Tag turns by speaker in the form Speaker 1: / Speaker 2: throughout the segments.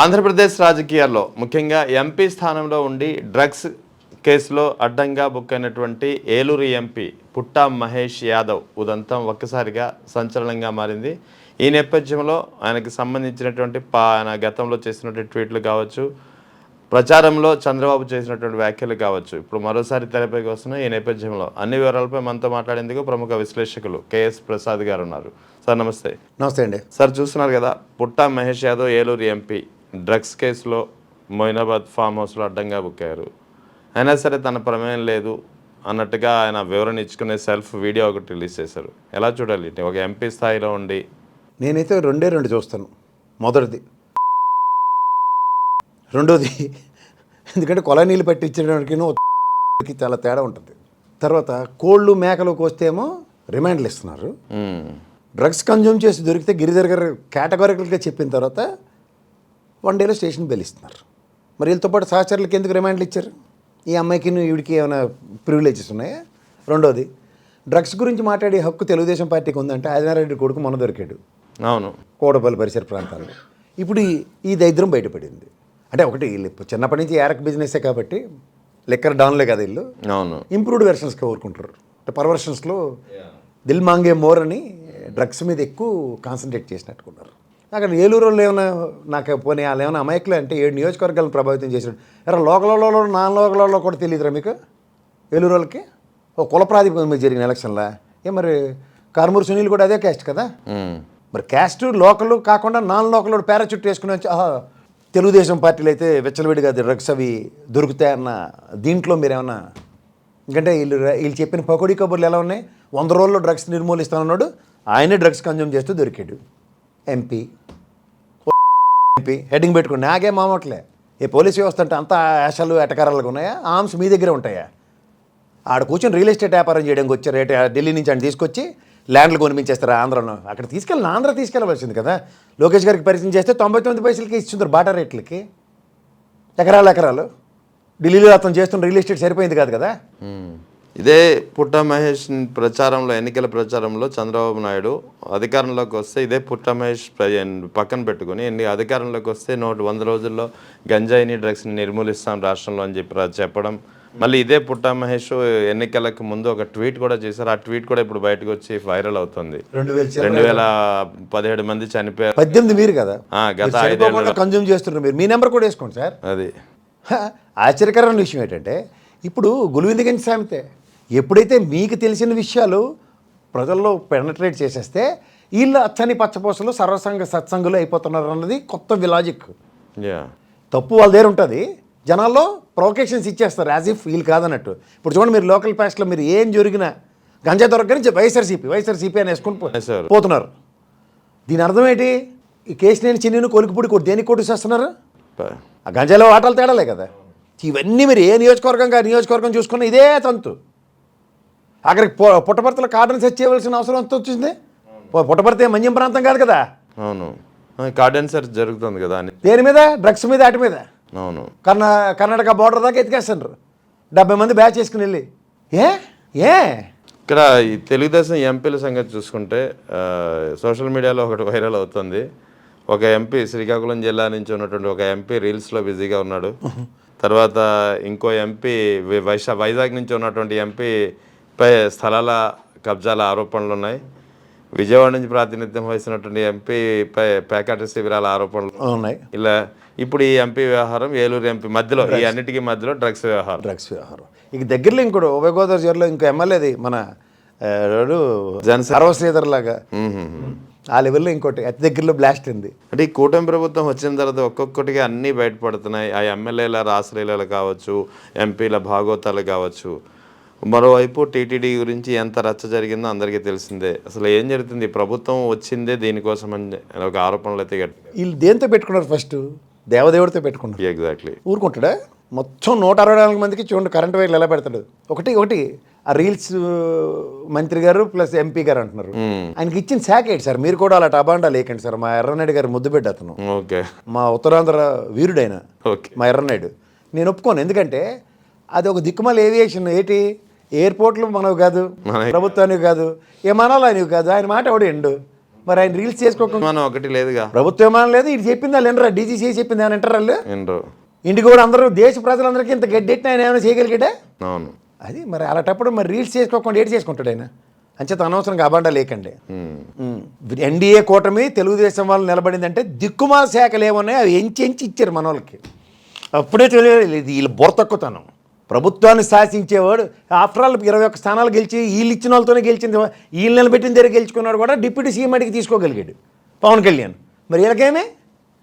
Speaker 1: ఆంధ్రప్రదేశ్ రాజకీయాల్లో ముఖ్యంగా ఎంపీ స్థానంలో ఉండి డ్రగ్స్ కేసులో అడ్డంగా బుక్ అయినటువంటి ఏలూరు ఎంపీ పుట్టా మహేష్ యాదవ్ ఉదంతం ఒక్కసారిగా సంచలనంగా మారింది. ఈ నేపథ్యంలో ఆయనకు సంబంధించినటువంటి ఆయన గతంలో చేసినటువంటి ట్వీట్లు కావచ్చు, ప్రచారంలో చంద్రబాబు చేసినటువంటి వ్యాఖ్యలు కావచ్చు, ఇప్పుడు మరోసారి తెరపైకి వస్తున్నాయి. ఈ నేపథ్యంలో అన్ని వివరాలపై మనతో మాట్లాడేందుకు ప్రముఖ విశ్లేషకులు కేఎస్ ప్రసాద్ గారు ఉన్నారు. సార్ నమస్తే.
Speaker 2: నమస్తే అండి.
Speaker 1: సార్ చూస్తున్నారు కదా, పుట్టా మహేష్ యాదవ్ ఏలూరు ఎంపీ డ్రగ్స్ కేసులో మొయినాబాద్ ఫామ్ హౌస్లో అడ్డంగా బుక్ అయ్యారు. అయినా సరే తన ప్రమేయం లేదు అన్నట్టుగా ఆయన వివరణ ఇచ్చుకునే సెల్ఫ్ వీడియో ఒకటి రిలీజ్ చేశారు. ఎలా చూడాలి ఒక ఎంపీ స్థాయిలో ఉండి?
Speaker 2: నేనైతే రెండు చూస్తాను. మొదటిది, రెండోది, ఎందుకంటే కొలనీళ్ళు పట్టించడానికి చాలా తేడా ఉంటుంది. తర్వాత కోళ్ళు మేకలు కోస్తేమో రిమాండ్లు ఇస్తున్నారు. డ్రగ్స్ కన్జ్యూమ్ చేసి దొరికితే గిరిధర్ గారు కేటగారికల్గా చెప్పిన తర్వాత 1 డేలో స్టేషన్ బెయిల్ ఇస్తున్నారు. మరి వీళ్ళతో పాటు సహచరులకి ఎందుకు రిమాండ్లు ఇచ్చారు? ఈ అమ్మాయికి వీడికి ఏమైనా ప్రివిలేజెస్ ఉన్నాయా? రెండోది, డ్రగ్స్ గురించి మాట్లాడే హక్కు తెలుగుదేశం పార్టీకి ఉందంటే ఆదినారెడ్డి కొడుకు మొన్న దొరికాడు.
Speaker 1: అవును,
Speaker 2: కోడపల్లి పరిసర ప్రాంతాల్లో. ఇప్పుడు ఈ దరిద్రం బయటపడింది. అంటే ఒకటి వీళ్ళు చిన్నప్పటి నుంచి ఏరక్ బిజినెసే కాబట్టి లెక్కర్ డౌన్లే కదా వీళ్ళు.
Speaker 1: అవును,
Speaker 2: ఇంప్రూవ్డ్ వెర్షన్స్గా కోరుకుంటారు. అంటే పర్వర్షన్స్లో దిల్ మాంగే మోర్ అని డ్రగ్స్ మీద ఎక్కువ కాన్సన్ట్రేట్ చేసినట్టుకున్నారు. అక్కడ ఏలూరు వాళ్ళు ఏమైనా నాకు పోనీ వాళ్ళు ఏమైనా అమాయకులు అంటే 7 నియోజకవర్గాలను ప్రభావితం చేశాడు. ఎరా లోకలలో నాన్ లోకలలో కూడా తెలియదురా మీకు? ఏలూరు వాళ్ళకి ఓ కుల ప్రాతిపదిక మీద జరిగిన ఎలక్షన్లా మరి కారుమూరి సునీల్ కూడా అదే క్యాస్ట్ కదా. మరి క్యాస్ట్ లోకల్ కాకుండా నాన్ లోకల్ పారాచూట్ వేసుకుని వచ్చి తెలుగుదేశం పార్టీలు అయితే వెచ్చలవిడిగా డ్రగ్స్ అవి దొరుకుతాయన్న దీంట్లో మీరేమన్నా, ఎందుకంటే వీళ్ళు చెప్పిన పకోడీ కబుర్లు ఎలా ఉన్నాయి? 100 రోజుల్లో డ్రగ్స్ నిర్మూలిస్తానన్నాడు, ఆయనే డ్రగ్స్ కన్జ్యూమ్ చేస్తూ దొరికాడు. ఎంపీ హెడ్డింగ్ పెట్టుకుని నాకే మామట్లే. ఏ పోలీస్ వ్యవస్థ అంటే అంత ఆశలు ఎటకారాలుగా ఉన్నాయా? ఆర్మ్స్ మీ దగ్గరే ఉంటాయా? ఆడ కూర్చొని రియల్ ఎస్టేట్ వ్యాపారం చేయడానికి వచ్చారు. ఢిల్లీ నుంచి ఆయన తీసుకొచ్చి ల్యాండ్లు కొనిపించేస్తారు ఆంధ్రను. అక్కడ ఆంధ్ర తీసుకెళ్ళవలసింది కదా. లోకేష్ గారికి పరిచయం చేస్తే 99 పైసలకి ఇచ్చుంటారు బాటా రేట్లకి. ఎకరాలు ఢిల్లీలో అతను చేస్తున్న రియల్ ఎస్టేట్ సరిపోయింది కాదు కదా.
Speaker 1: ఇదే పుట్టా మహేష్ ప్రచారంలో, ఎన్నికల ప్రచారంలో చంద్రబాబు నాయుడు అధికారంలోకి వస్తే ఇదే పుట్టా మహేష్ పక్కన పెట్టుకుని అధికారంలోకి వస్తే 100 రోజుల్లో గంజాయిని డ్రగ్స్ని నిర్మూలిస్తాం రాష్ట్రంలో అని చెప్పడం, మళ్ళీ ఇదే పుట్టా మహేష్ ఎన్నికలకు ముందు ఒక ట్వీట్ కూడా చేశారు. ఆ ట్వీట్ కూడా ఇప్పుడు బయటకు వచ్చి వైరల్ అవుతుంది. 2017 మంది చనిపోయారు.
Speaker 2: 18 మీరు కదా,
Speaker 1: గత 5 ఏళ్ళలో
Speaker 2: కన్జ్యూమ్ చేస్తున్నారు. మీరు మీ నెంబర్ కూడా వేసుకోండి సార్.
Speaker 1: అది
Speaker 2: ఆశ్చర్యకరమైన విషయం ఏంటంటే, ఇప్పుడు గులివిందగంజ్ సామెతే, ఎప్పుడైతే మీకు తెలిసిన విషయాలు ప్రజల్లో పెనట్రేట్ చేసేస్తే వీళ్ళు అచ్చని పచ్చపోసలు సర్వసంగ సత్సంగులు అయిపోతున్నారు అన్నది కొత్త లాజిక్. తప్పు వాళ్ళ దగ్గర ఉంటుంది, జనాల్లో ప్రొవకేషన్స్ ఇచ్చేస్తారు యాజ్ ఇఫ్ వీళ్ళు కాదన్నట్టు. ఇప్పుడు చూడండి, మీరు లోకల్ ప్యాస్ట్లో మీరు ఏం జరిగినా గంజా దొరకని వైఎస్ఆర్సీపీ అని వేసుకుని పోతున్నారు. దీని అర్థం ఏంటి? ఈ కేసునేని చిన్న కొలికిపూడి కొట్టి దేనికి కొట్టిసేస్తున్నారు? ఆ గంజాలో ఆటలు తేడాలే కదా. ఇవన్నీ మీరు ఏ నియోజకవర్గం చూసుకున్నా ఇదే తంతు. అక్కడికి పుట్టపర్తిలో కార్డన్ సెర్చ్ చేయవలసిన అవసరం అంత వచ్చింది. పుట్టపర్తి మన్యం ప్రాంతం కాదు కదా.
Speaker 1: అవును, కార్డన్ సెర్చ్ జరుగుతుంది కదా.
Speaker 2: దేని మీద? డ్రగ్స్ మీద, వాటి మీద.
Speaker 1: అవును,
Speaker 2: కర్ణాటక బార్డర్ దాకా ఎత్తికేస్తారు 70 మంది బ్యాచ్ చేసుకుని వెళ్ళి.
Speaker 1: ఇక్కడ ఈ తెలుగుదేశం ఎంపీల సంగతి చూసుకుంటే సోషల్ మీడియాలో ఒకటి వైరల్ అవుతుంది. ఒక ఎంపీ శ్రీకాకుళం జిల్లా నుంచి ఉన్నటువంటి ఒక ఎంపీ రీల్స్లో బిజీగా ఉన్నాడు. తర్వాత ఇంకో ఎంపీ వైజాగ్ నుంచి ఉన్నటువంటి ఎంపీ పై స్థలాల కబ్జాల ఆరోపణలు ఉన్నాయి. విజయవాడ నుంచి ప్రాతినిధ్యం వహిస్తున్నటువంటి ఎంపీపై ప్యాకెట్ శిబిరాల ఆరోపణలు
Speaker 2: ఉన్నాయి.
Speaker 1: ఇలా ఇప్పుడు ఈ ఎంపీ వ్యవహారం, ఏలూరు ఎంపీ మధ్యలో, ఈ అన్నిటికీ మధ్యలో డ్రగ్స్ వ్యవహారం.
Speaker 2: ఇక దగ్గరలో ఇంకోటి ఉభయ గోదావరి జిల్లాలో ఇంకో ఎమ్మెల్యేది మన సర్వశ్రీధర్ లాగా ఆ లెవెల్లో ఇంకోటి అతి దగ్గరలో బ్లాస్ట్ ఉంది.
Speaker 1: అంటే ఈ కూటమి ప్రభుత్వం వచ్చిన తర్వాత ఒక్కొక్కటిగా అన్నీ బయటపడుతున్నాయి. ఆ ఎమ్మెల్యేల రాసలీలలు కావచ్చు, ఎంపీల భాగోతాలు కావచ్చు. మరోవైపు టీటీడీ గురించి ఎంత రచ్చ జరిగిందో అందరికీ తెలిసిందే. అసలు ఏం జరుగుతుంది? ప్రభుత్వం వచ్చిందే దీనికోసం అని ఒక ఆరోపణలు అయితే
Speaker 2: వీళ్ళు దేంతో పెట్టుకున్నారు? ఫస్ట్ దేవదేవుడితో పెట్టుకున్నారు.
Speaker 1: ఎగ్జాక్ట్లీ.
Speaker 2: ఊరుకుంటాడా? మొత్తం 164 మందికి చూడండి కరెంట్ వైర్లు ఎలా పెడతాడు. ఒకటి ఆ రీల్స్ మంత్రి గారు ప్లస్ ఎంపీ గారు అంటున్నారు. ఆయనకి ఇచ్చిన శాఖ ఏంటి సార్? మీరు కూడా అలా టబాండా లేకండి సార్. మా ఎర్రనాయుడు గారు ముద్దుబిడ్డ అతను.
Speaker 1: ఓకే, మా
Speaker 2: ఉత్తరాంధ్ర వీరుడైన మా ఎర్రనాయుడు. నేను ఒప్పుకోను, ఎందుకంటే అది ఒక దిక్కుమాల ఏవియేషన్. ఏంటి ఎయిర్పోర్ట్లు మనవి కాదు, ప్రభుత్వానికి కాదు, విమానాలు ఆయనవి కాదు. ఆయన మాట ఎవడు ఎండు మరి ఆయన రీల్స్ చేసుకోకుండా
Speaker 1: మనం ఒకటి లేదుగా,
Speaker 2: ప్రభుత్వ విమానం లేదు, ఇది చెప్పింది వాళ్ళు వినరా? డీజీసీ చెప్పింది అని వింటారు వాళ్ళు?
Speaker 1: వినరు.
Speaker 2: ఇంటికి కూడా అందరూ దేశ ప్రజలందరికీ ఇంత గడ్డెట్టిన ఆయన ఏమైనా చేయగలిగాడా?
Speaker 1: అవును.
Speaker 2: అది మరి అలాంటప్పుడు మరి రీల్స్ చేసుకోకుండా ఏడు చేసుకుంటాడు ఆయన. అంచేత అనవసరంగా అబాండా లేకండి. ఎన్డీఏ కూటమి తెలుగుదేశం వాళ్ళు నిలబడిందంటే దిక్కుమాల శాఖలు ఏమున్నాయో అవి ఎంచి ఇచ్చారు మన వాళ్ళకి. అప్పుడే తెలియదు వీళ్ళు బుర్ర తక్కువతనం. ప్రభుత్వాన్ని శాసించేవాడు ఆఫ్టర్ ఆల్ 21 స్థానాలు గెలిచి వీళ్ళు ఇచ్చిన వాళ్ళతోనే గెలిచింది, వీళ్ళు నిలబెట్టిన దగ్గర గెలుచుకున్నాడు కూడా డిప్యూటీ సీఎం అడిగి తీసుకోగలిగాడు పవన్ కళ్యాణ్. మరి వీళ్ళకేమే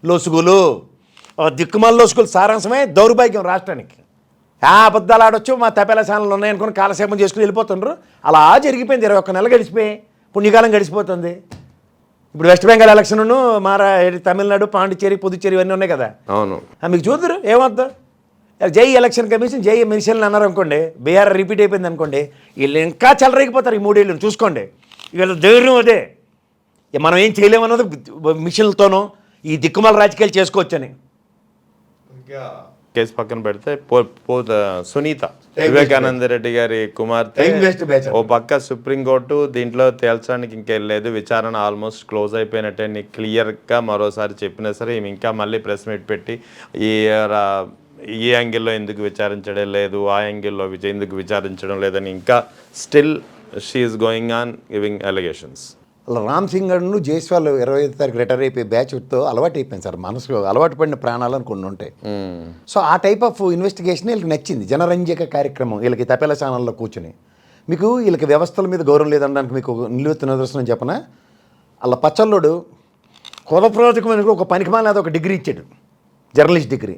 Speaker 2: లొసుగులు, దిక్కుమాల లొసుగులు సారాంశమే దౌర్భాగ్యం రాష్ట్రానికి. అబద్ధాలు ఆడొచ్చు, మా తపేలా ఛానళ్ళు ఉన్నాయనుకుని కాలక్షేపం చేసుకుని వెళ్ళిపోతుండ్రు. అలా జరిగిపోయింది. 21 నెలలు గడిచిపోయి పుణ్యకాలం గడిచిపోతుంది. ఇప్పుడు వెస్ట్ బెంగాల్ ఎలక్షన్, తమిళనాడు, పాండిచ్చేరి, పుదుచ్చేరి ఇవన్నీ ఉన్నాయి కదా.
Speaker 1: అవును.
Speaker 2: మీకు చూద్దరు ఏమవుద్దు. జై ఎలక్షన్ కమిషన్, జై మిషన్లు అన్నారు అనుకోండి, బీఆర్ రిపీట్ అయిపోయింది అనుకోండి, వీళ్ళు ఇంకా చెలరేగిపోతారు ఈ 3 ఏళ్ళు. చూసుకోండి వీళ్ళ ధైర్యం అదే. మనం ఏం చేయలేమన్నది మిషన్లతోనూ ఈ దిక్కుమాల రాజకీయాలు చేసుకోవచ్చని.
Speaker 1: కేసు పక్కన పెడితే సునీత వివేకానంద రెడ్డి గారి కుమార్తె ఓ పక్క సుప్రీంకోర్టు దీంట్లో తేల్చడానికి ఇంకెళ్ళలేదు, విచారణ ఆల్మోస్ట్ క్లోజ్ అయిపోయినట్టే క్లియర్గా మరోసారి చెప్పినా సరే ఈమె ఇంకా మళ్ళీ ప్రెస్ మీట్ పెట్టి ఈ యాంగిల్లో ఎందుకు విచారించడం లేదు, ఆ యాంగిల్లో ఎందుకు విచారించడం లేదని ఇంకా still she's going on giving allegations.
Speaker 2: అలా రామ్ సింగ్ గారు జైస్వాల్ 25వ తారీఖు రిటైర్ అయిపోయి బ్యాచ్తో అలవాటు అయిపోయింది సార్. మనసులో అలవాటు పడిన ప్రాణాలు అని కొన్ని ఉంటాయి. సో ఆ టైప్ ఆఫ్ ఇన్వెస్టిగేషన్ వీళ్ళకి నచ్చింది. జనరంజక కార్యక్రమం వీళ్ళకి తపేల ఛానల్లో కూర్చుని. మీకు వీళ్ళకి వ్యవస్థల మీద గౌరవం లేదనడానికి మీకు నిలువెత్తు నిదర్శనం చెప్పనా? అలా పచ్చల్లోడు కులప్రోజకమైన ఒక పనికిమాల ఒక డిగ్రీ ఇచ్చాడు, జర్నలిస్ట్ డిగ్రీ.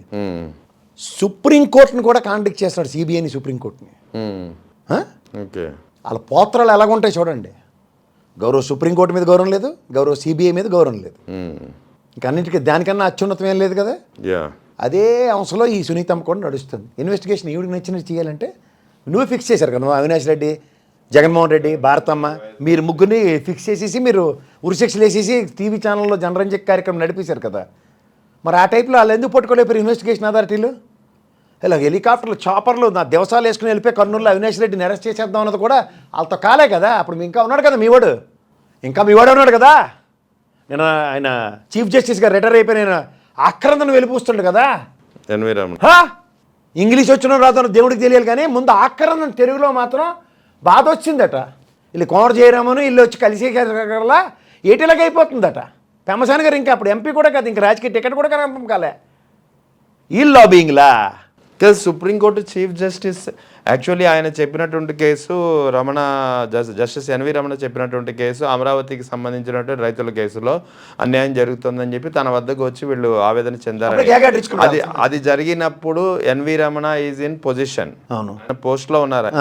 Speaker 2: సుప్రీంకోర్టుని కూడా కాంటాక్ట్ చేస్తాడు, సిబిఐని, సుప్రీంకోర్టుని.
Speaker 1: ఓకే.
Speaker 2: వాళ్ళ పోత్రాలు ఎలాగుంటాయి చూడండి. గౌరవ సుప్రీంకోర్టు మీద గౌరవం లేదు, గౌరవ సిబిఐ మీద గౌరవం లేదు. ఇంకా అన్నింటికీ దానికన్నా అత్యున్నతం ఏం లేదు కదా. అదే అంశంలో ఈ సునీతమ్మ కూడా నడుస్తుంది. ఇన్వెస్టిగేషన్ ఈవిడికి నచ్చినట్టు చేయాలంటే నువ్వు ఫిక్స్ చేశారు కదా, అవినాష్ రెడ్డి, జగన్మోహన్ రెడ్డి, భారతమ్మ, మీరు ముగ్గురిని ఫిక్స్ చేసేసి మీరు ఉరిశిక్షలు వేసేసి టీవీ ఛానల్లో జనరంజక కార్యక్రమం నడిపేశారు కదా. మరి ఆ టైప్లో వాళ్ళు ఎందుకు పట్టుకోలేపారు ఇన్వెస్టిగేషన్ అథారిటీలు? ఇలా హెలికాప్టర్లు, చాపర్లు నా దివసాలు వేసుకుని వెళ్ళిపోయి కర్నూలులో అవినాష్ రెడ్డిని అరెస్ట్ చేసేద్దాం అన్నది కూడా వాళ్ళతో కాలే కదా. అప్పుడు ఇంకా ఉన్నాడు కదా మీవాడు, ఉన్నాడు కదా. నేను ఆయన చీఫ్ జస్టిస్గా రిటైర్ అయిపోయి నేను ఆక్రందను వెళ్ళిపోస్తుండు కదా. ఇంగ్లీష్ వచ్చిన రాదు దేవుడికి తెలియాలి, కానీ ముందు ఆక్రందన తెలుగులో మాత్రం బాధ వచ్చిందట. వీళ్ళు కోమర జయరామను వీళ్ళు వచ్చి కలిసేలా ఏటీలాగా అయిపోతుందట. పెమ్మసాని గారు ఇంకా అప్పుడు ఎంపీ కూడా కాదు, ఇంకా రాజకీయ టికెట్ కూడా కన్ఫర్మ్ కాలే. ఈ లాబింగ్లా
Speaker 1: సుప్రీంకోర్టు చీఫ్ జస్టిస్ యాక్చువల్లీ ఆయన చెప్పినటువంటి కేసు జస్టిస్ ఎన్వి రమణ చెప్పినటువంటి కేసు అమరావతికి సంబంధించినటువంటి రైతుల కేసులో అన్యాయం జరుగుతుందని చెప్పి తన వద్దకు వచ్చి వీళ్ళు ఆవేదన చెందారు. అది జరిగినప్పుడు NV Ramana is in position, పోస్ట్లో ఉన్నారు.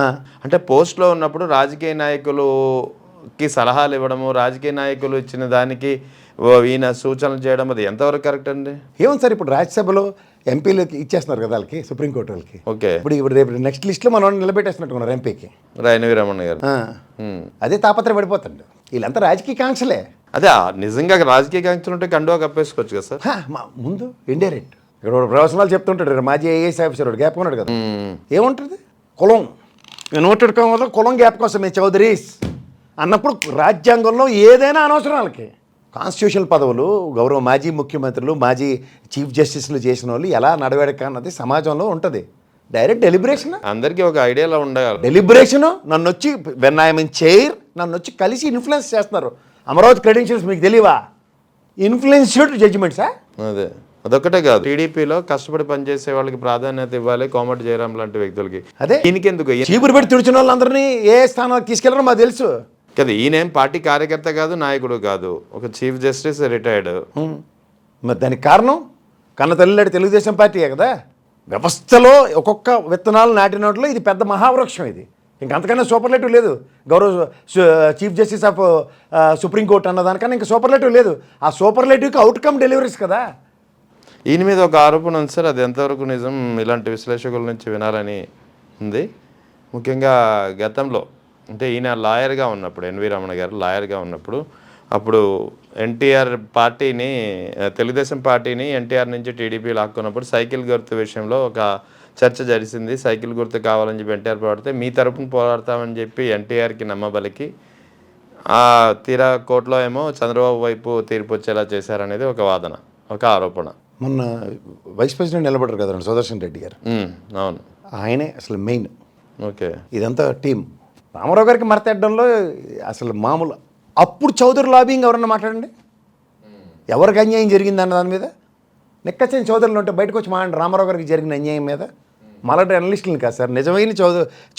Speaker 1: అంటే పోస్ట్లో ఉన్నప్పుడు రాజకీయ నాయకులుకి సలహాలు ఇవ్వడము, రాజకీయ నాయకులు ఇచ్చిన దానికి ఈయన సూచనలు చేయడం అది ఎంతవరకు కరెక్ట్ అండి?
Speaker 2: ఏముంది సార్, ఇప్పుడు రాజ్యసభలో ఎంపీలకి ఇచ్చేస్తున్నారు కదా వాళ్ళకి, సుప్రీంకోర్టు వాళ్ళకి.
Speaker 1: ఓకే.
Speaker 2: ఇప్పుడు రేపు నెక్స్ట్ లిస్ట్లో మనం నిలబెట్టేస్తున్నట్టున్నారు ఎంపీకి
Speaker 1: ఎన్వి రమణ గారు.
Speaker 2: అదే తాపత్రయ పడిపోతుంది. వీళ్ళంతా రాజకీయ కాంక్షలే.
Speaker 1: అదే నిజంగా రాజకీయ కాంక్షలు ఉంటే కండువా కప్పేసుకోవచ్చు కదా సార్.
Speaker 2: ముందు ఇండైరెక్ట్ ఇక్కడ ప్రవచనాలు చెప్తుంటాడు మాజీ ఐఏఎస్ ఆఫీసర్ వాడు గ్యాప్ ఉన్నాడు కదా. ఏముంటుంది కులం నోటెడుకోవడం వల్ల కులం గ్యాప్ కోసం మేము చౌదరీస్ అన్నప్పుడు రాజ్యాంగంలో ఏదైనా అనవసరం వాళ్ళకి. కాన్స్టిట్యూషనల్ పదవులు గౌరవ మాజీ ముఖ్యమంత్రులు, మాజీ చీఫ్ జస్టిస్లు చేసిన వాళ్ళు ఎలా నడవడిక అన్నది సమాజంలో ఉంటుంది. డైరెక్ట్ డెలిబరేషన్ అందరికీ ఒక ఐడియాలో ఉండాలి. డెలిబరేషను నన్ను వచ్చి వెన్ ఐఎమ్ ఇన్ చైర్ నన్ను వచ్చి కలిసి ఇన్ఫ్లుయెన్స్ చేస్తున్నారు. అమరావతి క్రెడెన్షియల్స్ మీకు తెలియవా? ఇన్ఫ్లుయెన్స్డ్ జడ్జిమెంట్సా?
Speaker 1: అదే అదొక్కటే కాదు, టీడీపీలో కష్టపడి పనిచేసే వాళ్ళకి ప్రాధాన్యత ఇవ్వాలి, కోమటి జయరాం లాంటి వ్యక్తులకి. అదే దీనికెందుకు చీపురు పెట్టి తుడిచిన వాళ్ళందరినీ ఏ స్థానానికి తీసుకెళ్లారో మాకు తెలుసు కదా. ఈయనేం పార్టీ కార్యకర్త కాదు, నాయకుడు కాదు, ఒక చీఫ్ జస్టిస్ రిటైర్డ్. మరి దానికి కారణం కన్న తల్లిలాంటి తెలుగుదేశం పార్టీయే కదా. వ్యవస్థలో ఒక్కొక్క విత్తనాలు నాటినట్లో ఇది పెద్ద మహావృక్షం. ఇది ఇంకంతకన్నా సూపర్లేటివ్ లేదు. గౌరవ చీఫ్ జస్టిస్ ఆఫ్ సుప్రీంకోర్టు అన్న దానికన్నా ఇంకా సూపర్లేటివ్ లేదు. ఆ సూపర్లేటివ్కి అవుట్కమ్ డెలివరీస్ కదా. ఈయన మీద ఒక ఆరోపణ ఉంది సార్, అది ఎంతవరకు నిజం ఇలాంటి విశ్లేషకుల నుంచి వినాలని ఉంది. ముఖ్యంగా గతంలో అంటే ఈయన లాయర్గా ఉన్నప్పుడు, ఎన్వి రమణ గారు లాయర్గా ఉన్నప్పుడు, అప్పుడు ఎన్టీఆర్ పార్టీని, తెలుగుదేశం పార్టీని ఎన్టీఆర్ నుంచి టీడీపీ లాక్కున్నప్పుడు సైకిల్ గుర్తు విషయంలో ఒక చర్చ జరిగింది. సైకిల్ గుర్తు కావాలని చెప్పి ఎన్టీఆర్ పోరాడితే మీ తరపున పోరాడతామని చెప్పి ఎన్టీఆర్కి నమ్మబలికి తీరా కోర్టులో ఏమో చంద్రబాబు వైపు తీర్పు వచ్చేలా చేశారనేది ఒక వాదన, ఒక ఆరోపణ.
Speaker 2: మొన్న వైస్ ప్రెసిడెంట్ నిలబడ్డారు కదండి సుదర్శన్ రెడ్డి గారు,
Speaker 1: అవును.
Speaker 2: ఆయనే అసలు మెయిన్.
Speaker 1: ఓకే.
Speaker 2: ఇదంతా టీం రామారావు గారికి మరతెట్టడంలో అసలు మామూలు. అప్పుడు చౌదరి లాబింగ్ ఎవరన్నా మాట్లాడండి, ఎవరికి అన్యాయం జరిగింది అన్న దాని మీద నిక్కచ్చని చౌదరులు ఉంటే బయటకు వచ్చి మాట్లాడండి రామారావు గారికి జరిగిన అన్యాయం మీద. మళ్ళీ అనలిస్టులు కాదు సార్, నిజమైన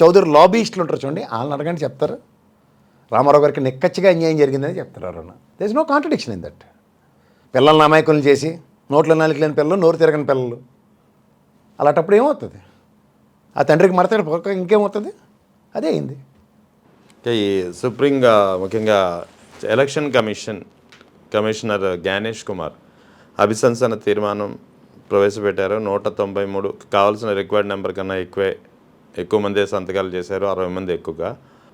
Speaker 2: చౌదరి లాబీయిస్టులు ఉంటారు చూడండి, వాళ్ళని అడగండి చెప్తారు రామారావు గారికి నిక్కచ్చిగా అన్యాయం జరిగిందని చెప్తారు ఎవరన్నా. There is no contradiction in that. పిల్లల్ని అమాయకులను చేసి నోట్లో నాలుగు లేని పిల్లలు, నోరు తిరగని పిల్లలు, అలాంటప్పుడు ఏమవుతుంది? ఆ తండ్రికి మరతాడు పోక ఇంకేమవుతుంది? అదే అయింది.
Speaker 1: ఈ సుప్రీంగా ముఖ్యంగా ఎలక్షన్ కమిషనర్ జ్ఞానేష్ కుమార్ అభిశంసన తీర్మానం ప్రవేశపెట్టారు. 193 కావాల్సిన రిక్వైర్డ్ నెంబర్ కన్నా ఎక్కువ మంది సంతకాలు చేశారు, 60 మంది ఎక్కువగా.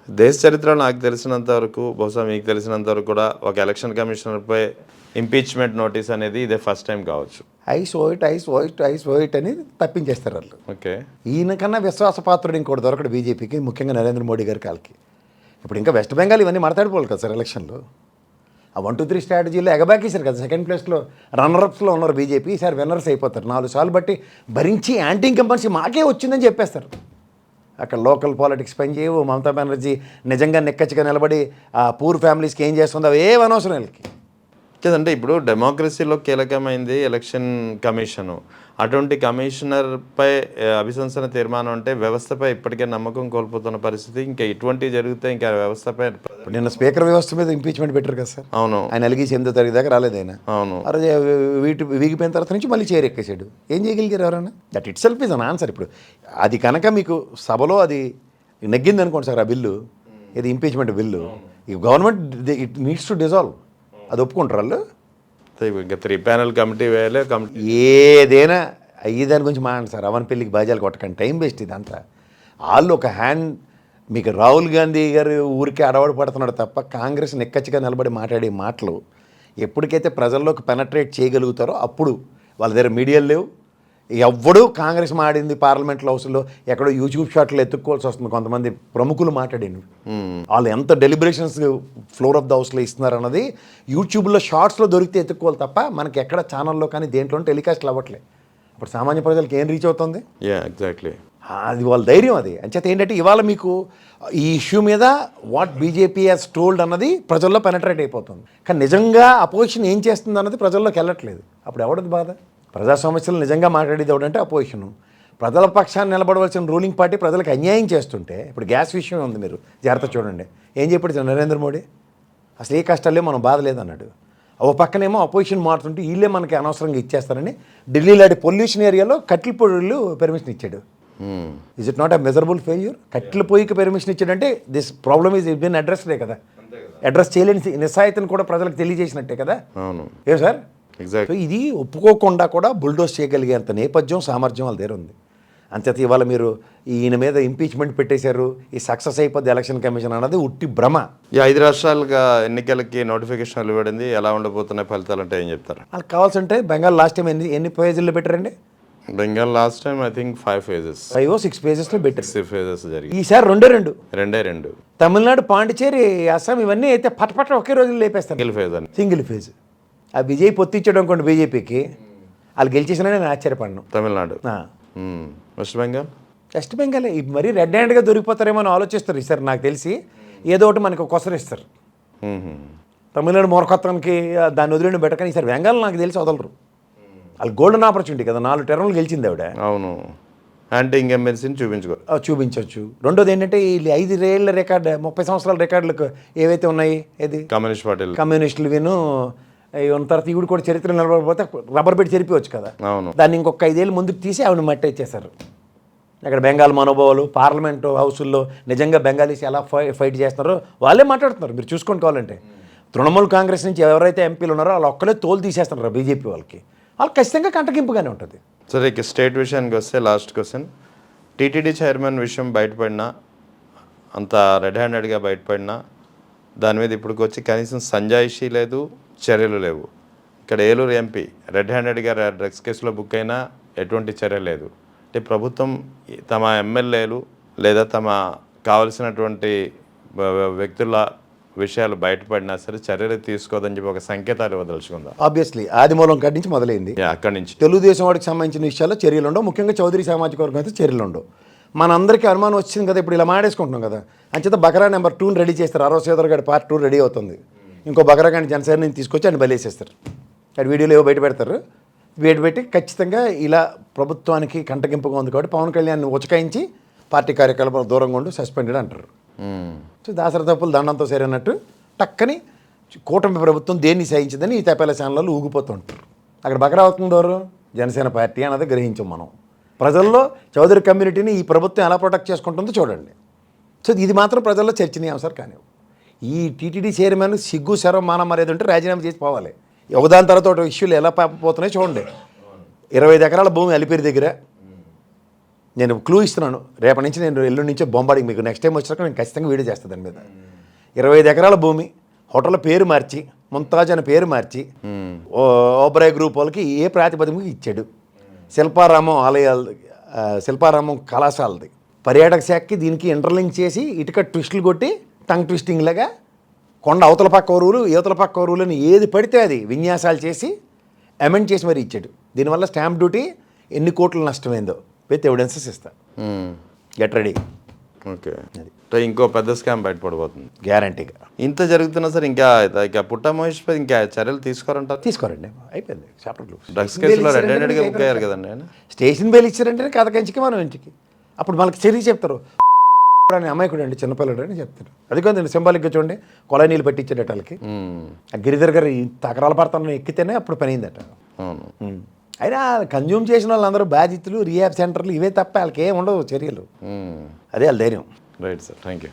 Speaker 1: దేశ చరిత్రలో నాకు తెలిసినంత వరకు, బహుశా మీకు తెలిసినంత వరకు కూడా ఒక ఎలక్షన్ కమిషనర్పై ఇంపీచ్మెంట్ నోటీస్ అనేది ఇదే ఫస్ట్ టైం కావచ్చు.
Speaker 2: ఐస్ ఓయిట్ అని తప్పించేస్తారు వాళ్ళు.
Speaker 1: ఓకే.
Speaker 2: ఈయనకన్నా విశ్వాసపాత్రుడు ఇంకోటి దొరకడు బీజేపీకి, ముఖ్యంగా నరేంద్ర మోడీ గారి కాలకి. ఇప్పుడు ఇంకా వెస్ట్ బెంగాల్ ఇవన్నీ మాట్లాడిపోవాలి కదా సార్ ఎలక్షన్లో. ఆ 1, 2, 3 స్ట్రాటజీలో ఎగబాకేశారు కదా, సెకండ్ ప్లేస్లో రన్నరప్స్లో ఉన్నారు బీజేపీ, ఈసారి విన్నర్స్ అయిపోతారు. 4 సార్లు బట్టి భరించి యాంటీ ఇన్కంబెన్సీ మాకే వచ్చిందని చెప్పేస్తారు. అక్కడ లోకల్ పాలిటిక్స్ పని చేయవు. మమతా బెనర్జీ నిజంగా నిక్కచ్చిగా నిలబడి ఆ పూర్ ఫ్యామిలీస్కి ఏం చేస్తుందో ఏం అనవసరం వీళ్ళకి.
Speaker 1: అంటే ఇప్పుడు డెమోక్రసీలో కీలకమైంది ఎలక్షన్ కమిషను. అటువంటి కమిషనర్పై అభిశంసన తీర్మానం అంటే వ్యవస్థపై ఇప్పటికే నమ్మకం కోల్పోతున్న పరిస్థితి. ఇంకా ఇటువంటివి జరిగితే ఇంకా వ్యవస్థపై
Speaker 2: నిన్న స్పీకర్ వ్యవస్థ మీద ఇంపీచ్మెంట్ పెట్టారు కదా సార్.
Speaker 1: అవును.
Speaker 2: ఆయన అలిగేసి 8వ తారీఖు దాకా రాలేదు ఆయన.
Speaker 1: అవును.
Speaker 2: అరే వీగిపోయిన తర్వాత నుంచి మళ్ళీ చైర్ ఎక్కేసాడు. ఏం చేయగలిగారు ఎవరైనా? That it self is an answer. ఇప్పుడు అది కనుక మీకు సభలో అది నెగ్గింది అనుకోండి సార్, ఆ బిల్లు, ఇది ఇంపీచ్మెంట్ బిల్లు, ఈ government it needs to dissolve. అది ఒప్పుకుంటారు వాళ్ళు.
Speaker 1: ఇంకా 3 ప్యానెల్ కమిటీ వేయాలి.
Speaker 2: ఏదైనా అయ్యి దాని గురించి మాట్లాడండి సార్. అవన్ పెళ్ళికి బాజాలు కొట్టకండి, టైం వేస్ట్ ఇదంతా. వాళ్ళు ఒక హ్యాండ్ మీకు రాహుల్ గాంధీ గారు ఊరికే అడవాడు పడుతున్నాడు తప్ప కాంగ్రెస్ నిక్కచ్చిగా నిలబడి మాట్లాడే మాటలు ఎప్పటికైతే ప్రజల్లోకి పెనట్రేట్ చేయగలుగుతారో అప్పుడు. వాళ్ళ దగ్గర మీడియాలు లేవు, ఎవ్వడూ కాంగ్రెస్ మాడింది పార్లమెంట్లో హౌస్లో ఎక్కడో యూట్యూబ్ షాట్లు ఎత్తుక్కోవాల్సి వస్తుంది. కొంతమంది ప్రముఖులు మాట్లాడింది వాళ్ళు ఎంత డెలిబరేషన్స్ ఫ్లోర్ ఆఫ్ ద హౌస్లో ఇస్తున్నారన్నది యూట్యూబ్లో షార్ట్స్లో దొరికితే ఎత్తుక్కోవాలి తప్ప మనకి ఎక్కడ ఛానల్లో కానీ దేంట్లో టెలికాస్ట్లు అవ్వట్లేదు. అప్పుడు సామాన్య ప్రజలకు ఏం రీచ్ అవుతుంది?
Speaker 1: ఎగ్జాక్ట్లీ.
Speaker 2: అది వాళ్ళ ధైర్యం. అది అంచేత ఏంటంటే ఇవాళ మీకు ఈ ఇష్యూ మీద వాట్ బీజేపీ హ్యాస్ టోల్డ్ అన్నది ప్రజల్లో పెనట్రేట్ అయిపోతుంది. కానీ నిజంగా అపోజిషన్ ఏం చేస్తుంది అన్నది ప్రజల్లోకి వెళ్ళట్లేదు. అప్పుడు ఎవడది బాధ? ప్రజా సమస్యలు నిజంగా మాట్లాడేది ఎవడంటే అపోజిషను. ప్రజల పక్షాన్ని నిలబడవలసిన రూలింగ్ పార్టీ ప్రజలకు అన్యాయం చేస్తుంటే, ఇప్పుడు గ్యాస్ విషయం ఉంది, మీరు జాగ్రత్త చూడండి. ఏం చెప్పాడు నరేంద్ర మోడీ? అసలు ఏ కష్టాలే మనం బాధ లేదన్నాడు. ఓ పక్కనేమో అపోజిషన్ మారుతుంటే వీళ్ళే మనకి అనవసరంగా ఇచ్చేస్తారని ఢిల్లీ లాంటి పొల్యూషన్ ఏరియాలో కట్టెల పొయ్యిలు పెర్మిషన్ ఇచ్చాడు. Is it not a measurable failure? కట్టెల పొయ్యికి పెర్మిషన్ ఇచ్చాడంటే దిస్ ప్రాబ్లమ్ ఈజ్ బిన్ అడ్రస్డే కదా. అడ్రస్ చేయలేని నిస్సాయితీని కూడా ప్రజలకు తెలియజేసినట్టే కదా.
Speaker 1: అవును.
Speaker 2: ఏ సార్?
Speaker 1: ఎగ్జాక్ట్.
Speaker 2: ఇది ఒప్పుకోకుండా కూడా బుల్డోస్ చేయగలిగేంత నేపథ్యం, సామర్థ్యం వాళ్ళ దగ్గర ఉంది. అంచేత ఇవాళ మీరు ఈయన మీద ఇంపీచ్మెంట్ పెట్టేశారు, ఈ సక్సెస్ అయిపోద్ది ఎలక్షన్ కమిషన్ అన్నది ఉట్టి భ్రమ.
Speaker 1: ఈ 5 రాష్ట్రాలుగా ఎన్నికలకి నోటిఫికేషన్లు ఇవ్వడింది. ఎలా ఉండబోతున్నాయి ఫలితాలు అంటే ఏం చెప్తారు?
Speaker 2: వాళ్ళకి కావాల్సింటే బెంగాల్ లాస్ట్ టైం ఎన్ని పేజీల్లో పెట్టారండి?
Speaker 1: Bengal last time I think 5 phases,
Speaker 2: 5 or 6 పేజెస్లో పెట్టారు.
Speaker 1: 6 phases జరిగి
Speaker 2: ఈసారి 2. తమిళనాడు, పాండిచేరి, అస్సాం ఇవన్నీ అయితే పటపట ఒకే రోజులు లేపేస్తాను. Single phase. ఆ విజయ్ పొత్తిచ్చాడు అనుకోండి బీజేపీకి, వాళ్ళు గెలిచేసినా నేను ఆశ్చర్యపడను.
Speaker 1: తమిళనాడు, వెస్ట్ బెంగాల్
Speaker 2: మరీ రెడ్ హ్యాండ్గా దొరికిపోతారేమో అని ఆలోచిస్తారు ఈసారి. నాకు తెలిసి ఏదో ఒకటి మనకు కొసరిస్తారు. తమిళనాడు మూర్ఖత్వానికి దాన్ని వదిలిన బెటర్, కానీ ఈసారి బెంగాల్ నాకు తెలిసి వదలరు. వాళ్ళు గోల్డెన్ ఆపర్చునిటీ కదా, 4 టర్మ్లు గెలిచింది ఆవిడ.
Speaker 1: అవును. అంటే ఇంకెంబెన్సీని
Speaker 2: చూపించవచ్చు. రెండోది ఏంటంటే వీళ్ళు 5 ఏళ్ల రికార్డు, 30 సంవత్సరాల రికార్డులకు ఏవైతే ఉన్నాయి, ఏది
Speaker 1: కమ్యూనిస్ట్ పార్టీలు,
Speaker 2: కమ్యూనిస్టులు విను ఉన్న తర్వాత ఈవిడ కూడా చరిత్ర నిలబడిపోతే రబ్బర్ పెట్టి చెరిపోవచ్చు కదా.
Speaker 1: అవును.
Speaker 2: దాన్ని ఇంకొక 5 ఏళ్ళు ముందుకు తీసి ఆవిడ మట్టి ఇచ్చేశారు. అక్కడ బెంగాల్ మనోభావాలు పార్లమెంటు హౌసుల్లో నిజంగా బెంగాలీస్ ఎలా ఫైట్ చేస్తున్నారో వాళ్ళే మాట్లాడుతున్నారు. మీరు చూసుకొని కావాలంటే తృణమూల్ కాంగ్రెస్ నుంచి ఎవరైతే ఎంపీలు ఉన్నారో వాళ్ళు ఒక్కలే తోలు తీసేస్తున్నారు బీజేపీ వాళ్ళకి ఖచ్చితంగా కంటగింపుగానే ఉంటుంది.
Speaker 1: సరే, ఇక స్టేట్ విషయానికి వస్తే లాస్ట్ క్వశ్చన్. టీటీడీ చైర్మన్ విషయం బయటపడినా, అంత రెడ్ హ్యాండెడ్గా బయటపడినా దాని మీద ఇప్పటికి వచ్చి కనీసం సంజాయిషీ లేదు, చర్యలు లేవు. ఇక్కడ ఏలూరు ఎంపీ రెడ్ హ్యాండెడ్గా డ్రగ్స్ కేసులో బుక్ అయినా ఎటువంటి చర్య లేదు. అంటే ప్రభుత్వం తమ ఎమ్మెల్యేలు లేదా తమ కావలసినటువంటి వ్యక్తుల విషయాలు బయటపడినా సరే చర్యలు తీసుకోదని చెప్పి ఒక సంకేతాలు ఇవ్వదలుచుకుందాం.
Speaker 2: ఆబ్వియస్లీ ఆదిమూలం కాడి నుంచి మొదలైంది.
Speaker 1: అక్కడి నుంచి
Speaker 2: తెలుగుదేశం వాడికి సంబంధించిన విషయాల్లో చర్యలు ఉండవు, ముఖ్యంగా చౌదరి సామాజిక వర్గం అయితే చర్యలు ఉండవు. మనందరికీ అనుమానం వచ్చింది కదా, ఇప్పుడు ఇలా మాడేసుకుంటున్నాం కదా, అంచేత బకరా నెంబర్ 2 రెడీ చేస్తారు. అరవ శ్రీధర్ గారి పార్ట్ 2 రెడీ అవుతుంది. ఇంకో బకరా గారిని జనసేన నుంచి తీసుకొచ్చి ఆయన బలేసేస్తారు. అటు వీడియోలు ఏవో బయట పెడతారు, బయట పెట్టి ఖచ్చితంగా ఇలా ప్రభుత్వానికి కంటగింపుగా ఉంది కాబట్టి పవన్ కళ్యాణ్ ఉచకాయించి పార్టీ కార్యకలాపాలు దూరంగా ఉండి సస్పెండెడ్ అంటారు. సో దాసరి తప్పులు దండంతో సరైనట్టు టక్కని కూటమి ప్రభుత్వం దేన్ని సహించిందని ఈ తపేల ఛానళ్ళు ఊగిపోతుంటారు. అక్కడ బకరా అవుతుంది ఎవరు? జనసేన పార్టీ అన్నది గ్రహించాం మనం. ప్రజల్లో చౌదరి కమ్యూనిటీని ఈ ప్రభుత్వం ఎలా ప్రొటెక్ట్ చేసుకుంటుందో చూడండి. సో ఇది మాత్రం ప్రజల్లో చర్చనీయాంశం కానీ ఈ టీటీడీ చైర్మన్ సిగ్గు శరం మాన మర్యాద ఉంటే రాజీనామా చేసి పోవాలి. ఒకదాని తర్వాత ఒక ఇష్యూలు ఎలా పోతున్నాయి చూడండి. 25 ఎకరాల భూమి అలిపిరి దగ్గర, నేను క్లూ ఇస్తున్నాను, రేపటి నుంచి నేను ఎల్లుండి నుంచే బొంబాడికి మీకు నెక్స్ట్ టైం వచ్చినాక నేను ఖచ్చితంగా వీడియో చేస్తాను దాని మీద. 25 ఎకరాల భూమి హోటల్ పేరు మార్చి, ముంతాజ్ అని పేరు మార్చి ఓబ్రాయ్ గ్రూప్ వాళ్ళకి ఏ ప్రాతిపదికకి ఇచ్చాడు. శిల్పారామం ఆలయాలది, శిల్పారామం కళాశాలది, పర్యాటక శాఖకి దీనికి ఇంటర్లింక్ చేసి ఇటుక ట్విస్టులు కొట్టి టంగ్ ట్విస్టింగ్ లాగా కొండ అవతల పక్క ఊరులు యువతల పక్క ఊరులని ఏది పడితే అది విన్యాసాలు చేసి అమెండ్ చేసి మరీ ఇచ్చాడు. దీనివల్ల స్టాంప్ డ్యూటీ ఎన్ని కోట్ల నష్టమైందో విత్ ఎవిడెన్సెస్ ఇస్తా. Get ready.
Speaker 1: ఓకే, ఇంకో పెద్ద స్కామ్ బయటపడిపోతుంది
Speaker 2: గ్యారంటీగా.
Speaker 1: ఇంత జరుగుతున్నా సరే ఇంకా పుట్ట మహేష్ పై ఇంకా చర్యలు తీసుకోరంటారు?
Speaker 2: తీసుకోరండి, అయిపోయింది చాప్టర్.
Speaker 1: డ్రగ్స్ కేసులో రెడ్-హ్యాండెడ్గా బుక్ అయ్యారు కదండి ఆయన.
Speaker 2: స్టేషన్ బెయిల్ ఇచ్చారంటే కథ కంచికి మనం ఇంటికి. అప్పుడు మనకి చర్య చెప్తారు, అని అమాయకుడు అండి చిన్నపిల్లడు అని చెప్తారు. అది కొంచెం సింబాలిక్గా చూడండి, కొలాయి నీళ్ళు పట్టించాడట వాళ్ళకి. ఆ గిరిధర్ గారు తకరాల పడతాను ఎక్కితేనే అప్పుడు పని అయిందట. అయినా కన్జ్యూమ్ చేసిన వాళ్ళందరూ బాధితులు, రీహాబ్ సెంటర్లు ఇవే తప్ప వాళ్ళకి ఏం ఉండవు చర్యలు. అదే వాళ్ళ ధైర్యం.
Speaker 1: Right sir, thank you.